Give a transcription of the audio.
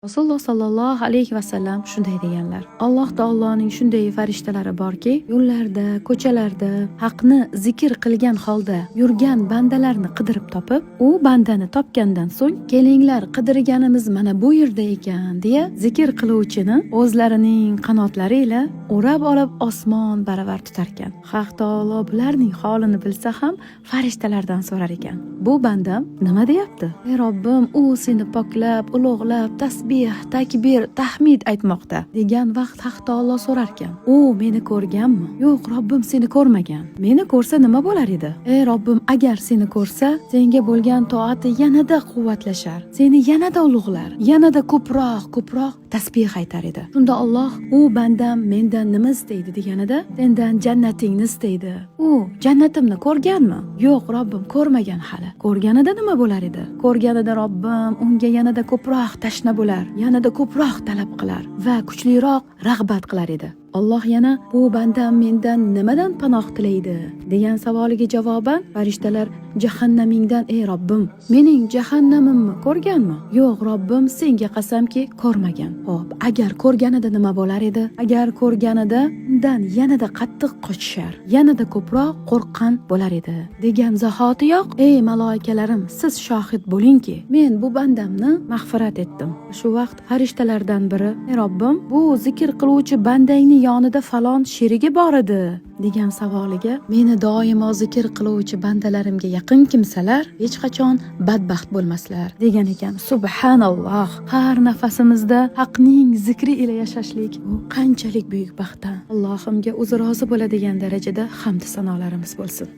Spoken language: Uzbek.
Rasululloh sollallohu alayhi vasallam shunday deganlar: Alloh taoloning shunday farishtalari borki, yo'llarda, ko'chalarda haqni zikr qilgan holda yurgan bandalarni qidirib topib, u bandani topgandan so'ng kelinglar, qidirganimiz mana bu yerda ekan deya zikr qiluvchini o'zlarining qanotlari ila o'rab olib osmon baravar tutar ekan. Haq taolo bularning holini bilsa ham farishtalardan so'rar ekan: bu bandam nima deyapti? Ey Robbim, u seni poklab, ulug'lab, tasbih, takbir, tahmid aytmoqda degan vaqt Haq taolo so'rar ekan: u meni ko'rganmi? Yo'q, Robbim seni ko'rmagan. Meni ko'rsa nima bo'lar edi? Ey Robbim, agar seni ko'rsa, senga bo'lgan toati yanada quvvatlashar, seni yanada ulug'lar, yanada ko'proq tasbih aytar edi. Shunda Alloh: u bandam mendan nima istaydi deganida, sendan jannatingni istaydi. U jannatimni ko'rganmi? Yo'q, Robbim ko'rmagan hali. Ko'rganida nima bo'lar edi? Ko'rganida Robbim unga yanada ko'proq tashna bo'lar, yanada ko'proq talab qilar va kuchliroq rag'bat qilar edi. Alloh yana: bu bandam mendan nimadan panoh tilaydi degan savoliga javoban farishtalar: jahannamingdan ey Robbim. Mening jahannamimni ko'rganmi? Yo'q, Robbim senga qasamki ko'rmagan. Xo'p, agar ko'rganida nima bo'lar edi? Agar ko'rganida undan yanada qattiq qochishar, yanada ko'proq qo'rqqan bo'lar edi degan zahotiyoq: ey maloikalarim, siz shohid bo'lingki, men bu bandamni mag'firat etdim. Shu vaqt farishtalardan biri: ey Robbim, bu zikr qiluvchi bandangni yonida falon sherigi bor edi degan savoliga: meni doimo zikr qiluvchi bandalarimga yaqin kimsalar hech qachon badbaxt bo'lmaslar degan ekan. Subhanalloh, har nafasimizda haqning zikri ila yashashlik bu qanchalik buyuk baxtdan. Allohimga o'zi rozi bo'ladigan darajada hamd sanolarimiz bo'lsin.